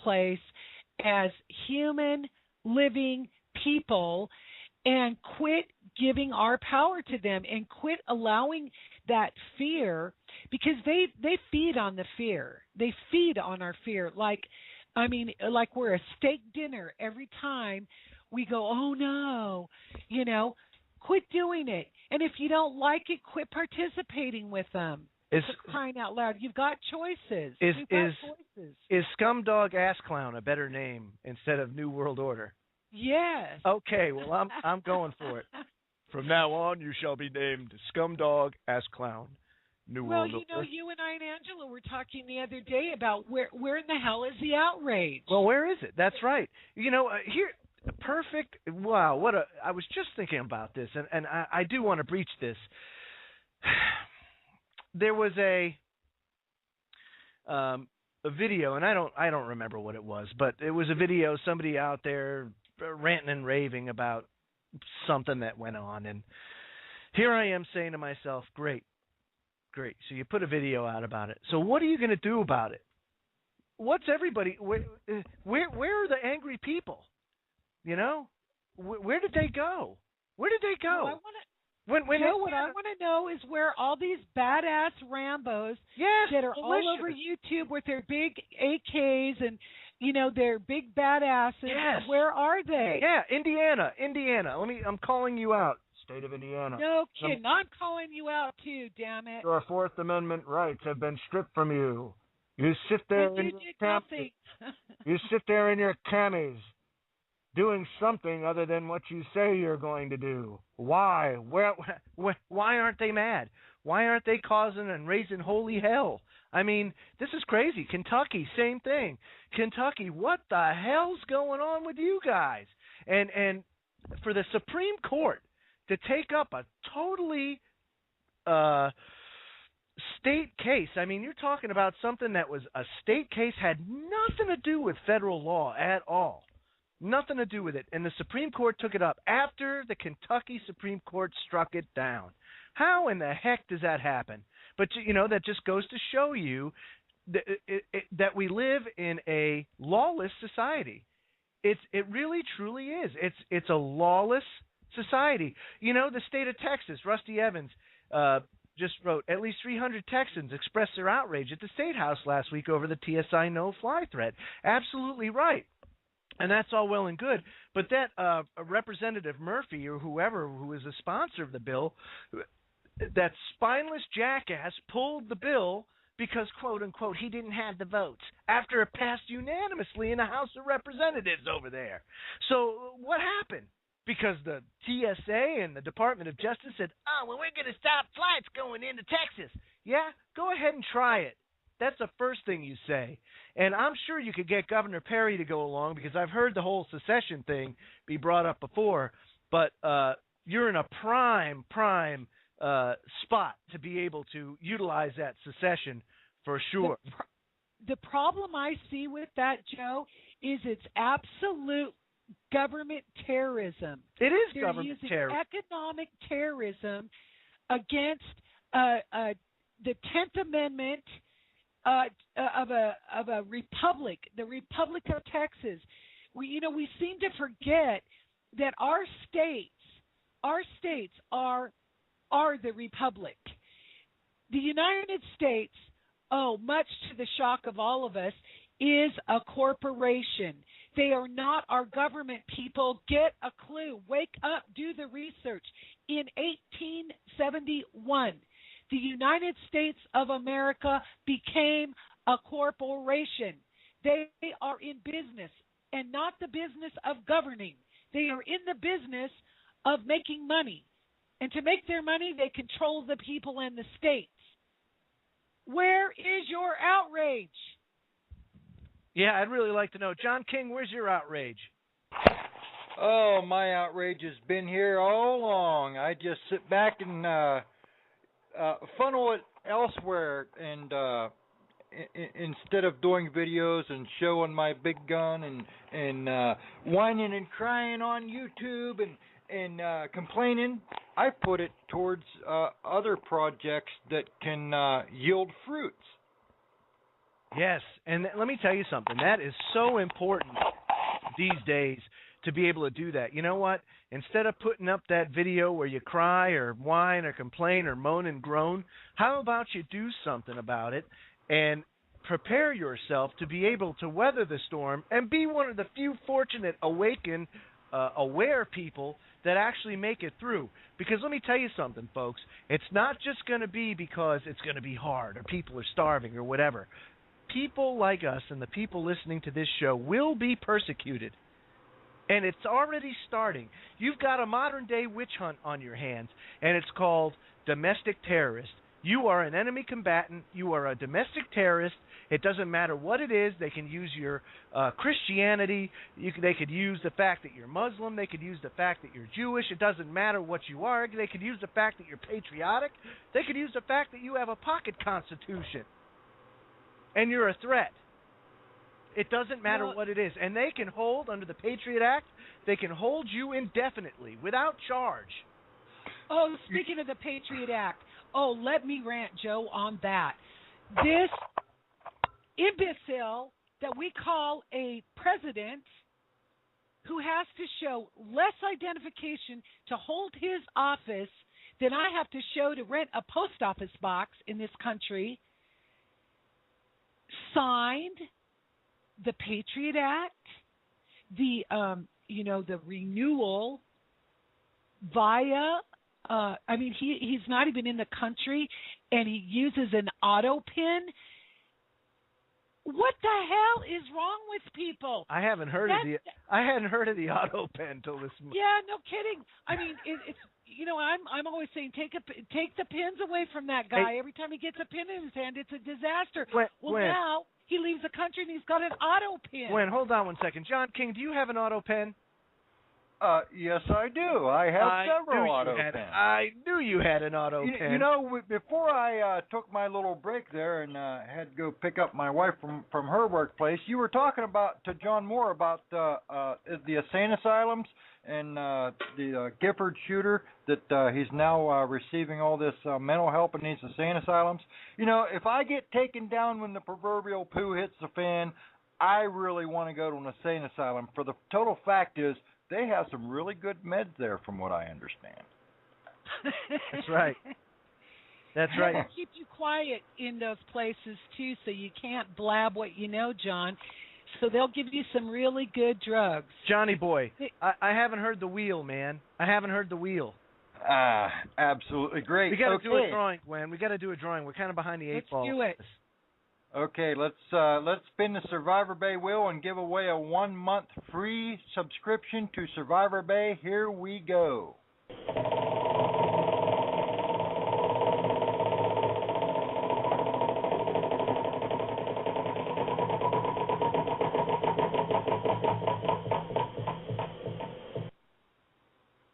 place as human living people and quit giving our power to them and quit allowing that fear because they feed on the fear. They feed on our fear like we're a steak dinner every time we go, "Oh no." You know, quit doing it. And if you don't like it, quit participating with them. Is For crying out loud, you've got choices. is You've got is choices. is Scumdog Ass Clown a better name instead of New World Order? Yes. Okay, well I'm going for it. From now on, you shall be named Scumdog Ass Clown. New Well, World Order. you and I and Angela were talking the other day about where in the hell is the outrage? Well, where is it? That's right. Here, perfect. Wow, I was just thinking about this, and I do want to breach this. There was a video, and I don't remember what it was, but it was a video, somebody out there ranting and raving about something that went on, and here I am saying to myself, great. So you put a video out about it. So what are you going to do about it? What's everybody? Where are the angry people? You know, where did they go? Where did they go? Well, what I want to know is where all these badass Rambos that are all over YouTube with their big AKs and their big badasses. Yes. Where are they? Yeah, Indiana. I'm calling you out. State of Indiana. No kidding. I'm calling you out too, damn it. Your Fourth Amendment rights have been stripped from you. You sit there in your camis. You sit there in your camis, doing something other than what you say you're going to do. Why? Why aren't they mad? Why aren't they causing and raising holy hell? I mean, this is crazy. Kentucky, same thing. Kentucky, what the hell's going on with you guys? And for the Supreme Court to take up a totally state case. I mean, you're talking about something that was a state case, had nothing to do with federal law at all. Nothing to do with it. And the Supreme Court took it up after the Kentucky Supreme Court struck it down. How in the heck does that happen? But, that just goes to show you that we live in a lawless society. It really, truly is. It's a lawless society. The state of Texas, Rusty Evans just wrote, at least 300 Texans expressed their outrage at the State House last week over the TSI no-fly threat. Absolutely right. And that's all well and good. But that Representative Murphy or whoever who is a sponsor of the bill, that spineless jackass pulled the bill because, quote unquote, he didn't have the votes after it passed unanimously in the House of Representatives over there. So what happened? Because the TSA and the Department of Justice said, oh, well, we're going to stop flights going into Texas. Yeah, go ahead and try it. That's the first thing you say. And I'm sure you could get Governor Perry to go along because I've heard the whole secession thing be brought up before. But you're in a prime spot to be able to utilize that secession for sure. The problem I see with that, Joe, is it's absolute government terrorism. It is They're government terrorism. Economic terrorism against the 10th Amendment of a republic, the Republic of Texas. We seem to forget that our states are the republic. The United States, much to the shock of all of us, is a corporation. They are not our government, people. Get a clue. Wake up. Do the research. In 1871, the United States of America became a corporation. They are in business, and not the business of governing. They are in the business of making money. And to make their money, they control the people and the states. Where is your outrage? Yeah, I'd really like to know. John King, where's your outrage? Oh, my outrage has been here all along. I just sit back and funnel it elsewhere, and instead of doing videos and showing my big gun and whining and crying on YouTube and complaining, I put it towards other projects that can yield fruits. Yes, and let me tell you something. That is so important these days to be able to do that. You know what? Instead of putting up that video where you cry or whine or complain or moan and groan, how about you do something about it and prepare yourself to be able to weather the storm and be one of the few fortunate, awakened, aware people that actually make it through. Because let me tell you something, folks. It's not just going to be because it's going to be hard or people are starving or whatever. People like us and the people listening to this show will be persecuted. And it's already starting. You've got a modern-day witch hunt on your hands, and it's called domestic terrorist. You are an enemy combatant. You are a domestic terrorist. It doesn't matter what it is. They can use your Christianity. They could use the fact that you're Muslim. They could use the fact that you're Jewish. It doesn't matter what you are. They could use the fact that you're patriotic. They could use the fact that you have a pocket constitution and you're a threat. It doesn't matter what it is. And they can hold, under the Patriot Act, they can hold you indefinitely without charge. Oh, speaking of the Patriot Act, let me rant, Joe, on that. This imbecile that we call a president who has to show less identification to hold his office than I have to show to rent a post office box in this country, signed the Patriot Act, the the renewal via he's not even in the country, and he uses an auto pin. What the hell is wrong with people? I hadn't heard of the auto pen till this morning. Yeah, no kidding. I mean, it's I'm always saying take the pins away from that guy. Hey, every time he gets a pin in his hand, it's a disaster. Now he leaves the country and he's got an auto pen. Gwen, hold on one second. John King, do you have an auto pen? Yes, I do. I have several auto pens. I knew you had an auto pen. You know, before I took my little break there and had to go pick up my wife from her workplace, you were talking to John Moore about the insane asylums and the Gifford shooter that he's now receiving all this mental help in these insane asylums. You know, if I get taken down when the proverbial poo hits the fan, I really want to go to an insane asylum. For the total fact is, they have some really good meds there, from what I understand. That's right. That's right. They'll keep you quiet in those places, too, so you can't blab what you know, John. So they'll give you some really good drugs. Johnny boy, I haven't heard the wheel, man. I haven't heard the wheel. Absolutely great. We got to do a drawing, Gwen. We got to do a drawing. We're kind of behind the eight ball. Let's do it. Okay, let's spin the Survivor Bay wheel and give away a 1-month free subscription to Survivor Bay. Here we go.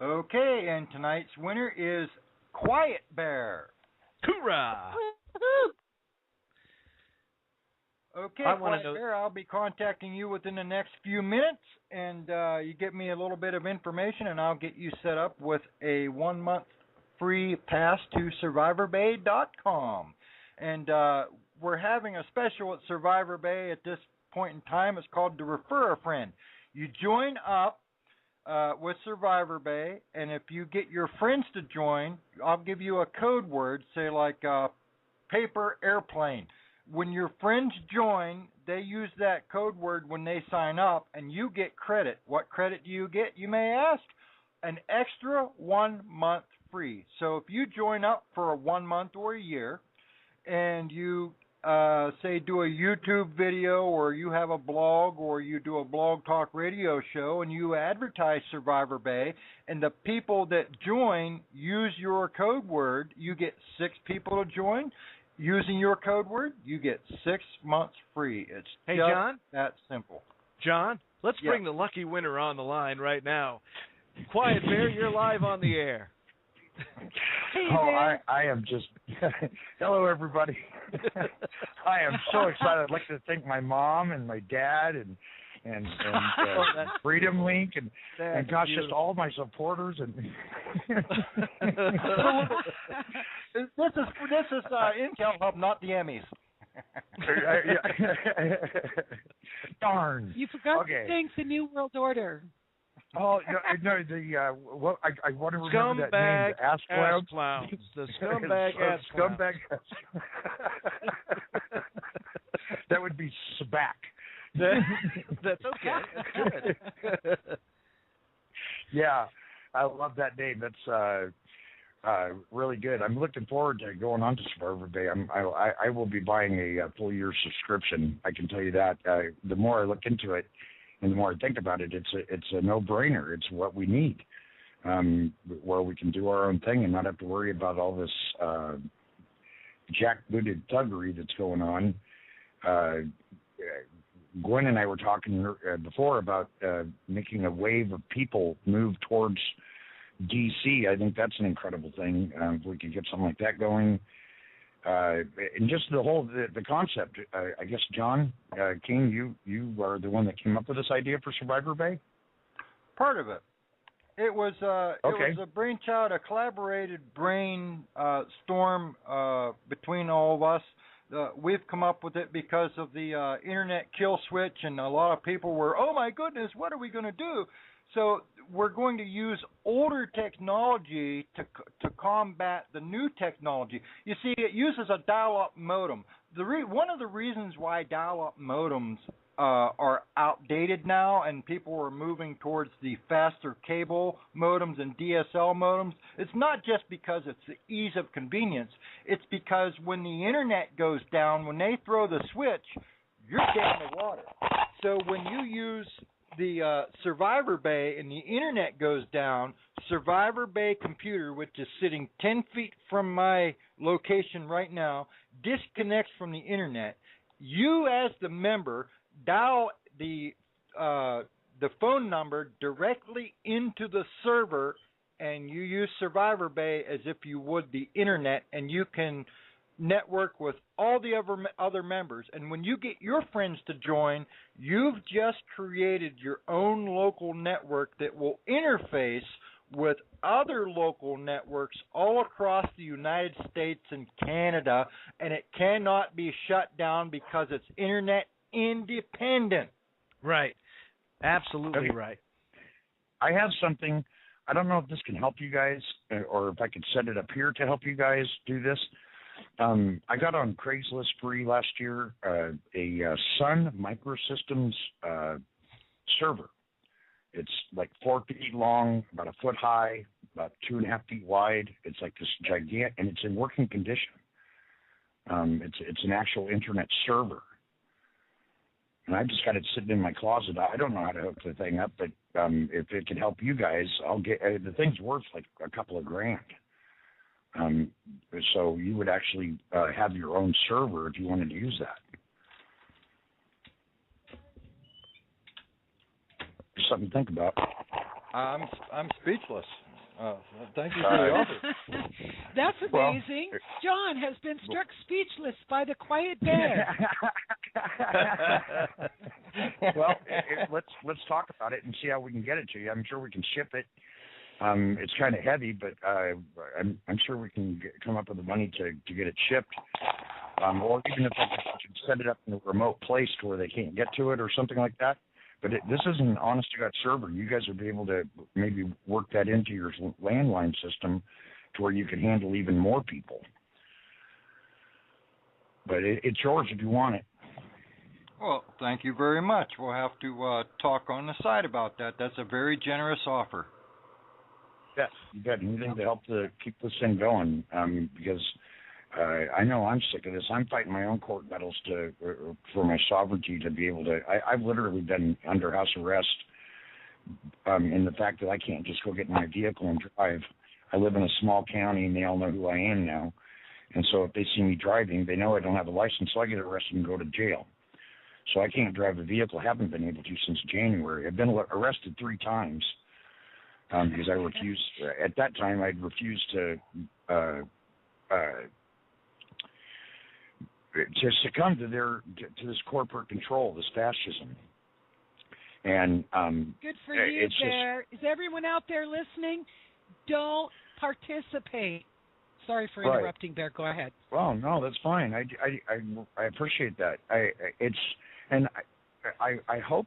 Okay, and tonight's winner is Quiet Bear. Hoorah! Okay, Quiet Bear, I'll be contacting you within the next few minutes, and you give me a little bit of information, and I'll get you set up with a 1-month free pass to SurvivorBay.com. And we're having a special at Survivor Bay at this point in time. It's called the Refer a Friend. You join up with Survivor Bay, and if you get your friends to join, I'll give you a code word, say like paper airplane. When your friends join, they use that code word when they sign up, and you get credit. What credit do you get, you may ask? An extra 1 month free. So if you join up for a 1 month or a year, and you say do a YouTube video, or you have a blog, or you do a blog talk radio show, and you advertise Survivor Bay, and the people that join use your code word, you get 6 people to join. Using your code word, you get 6 months free. It's John? That simple. John, let's bring the lucky winner on the line right now. Quiet Bear, you're live on the air. I am just hello, everybody. I am so excited. I'd like to thank my mom and my dad and Freedomlink and gosh, just all my supporters and This is Intel Hub, not the Emmys. Darn. You forgot Okay. to thank the New World Order. Oh no, the what I want to remember that name. Scumbag The ass clowns. clowns. The scumbag ass clowns. Scumbag. That would be Sabac. That's okay. That's good. Yeah, I love that name. That's really good. I'm looking forward to going on to Survivor Bay. I will be buying a full year subscription. I can tell you that. The more I look into it, and the more I think about it, it's a no-brainer. It's what we need, where we can do our own thing and not have to worry about all this jackbooted thuggery that's going on. Gwen and I were talking before about making a wave of people move towards D.C. I think that's an incredible thing. If we could get something like that going. And just the concept, I guess, John King, you are the one that came up with this idea for Survivor Bay? Part of it. It was Okay. it was a brainchild, a collaborated brain storm between all of us. We've come up with it because of the internet kill switch, and a lot of people were, oh my goodness, what are we going to do? So we're going to use older technology to combat the new technology. You see, it uses a dial-up modem. One of the reasons why dial-up modems are outdated now, and people are moving towards the faster cable modems and DSL modems, it's not just because it's the ease of convenience. It's because when the internet goes down, when they throw the switch, you're dead in the water. So when you use the Survivor Bay and the internet goes down, Survivor Bay computer, which is sitting 10 feet from my location right now, disconnects from the internet. You, as the member, dial the phone number directly into the server, and you use Survivor Bay as if you would the internet, and you can network with all the other members. And when you get your friends to join, you've just created your own local network that will interface with other local networks all across the United States and Canada, and it cannot be shut down because it's internet independent. Right. Absolutely Okay. right. I have something. I don't know if this can help you guys, or if I could set it up here to help you guys do this. I got on Craigslist free last year a Sun Microsystems server. It's like 4 feet long, about a foot high, about 2.5 feet wide. It's like this gigantic, and it's in working condition. It's an actual internet server, and I just got it sitting in my closet. I don't know how to hook the thing up, but if it can help you guys, I'll get. The thing's worth like a couple of grand. So you would actually have your own server if you wanted to use that. Just something to think about. I'm speechless. Thank you for the offer. That's amazing. John has been struck speechless by the quiet bear. Well, let's talk about it and see how we can get it to you. I'm sure we can ship it. It's kind of heavy, but I'm sure we can come up with the money to get it shipped. Or even if I could set it up in a remote place to where they can't get to it or something like that. But this is an honest-to-God server. You guys would be able to maybe work that into your landline system to where you can handle even more people. But it's yours if you want it. Well, thank you very much. We'll have to talk on the side about that. That's a very generous offer. Yeah, you got anything to help to keep this thing going, because I know I'm sick of this. I'm fighting my own court battles for my sovereignty to be able to. I've literally been under house arrest in the fact that I can't just go get in my vehicle and drive. I live in a small county, and they all know who I am now. And so if they see me driving, they know I don't have a license, so I get arrested and go to jail. So I can't drive a vehicle. Haven't been able to since January. I've been arrested 3 times because I refused. At that time, I'd refused to succumb to this corporate control, this fascism. And good for you, Bear. Is everyone out there listening? Don't participate. Sorry for Right. interrupting, Bear. Go ahead. Well, no, that's fine. I appreciate that. I hope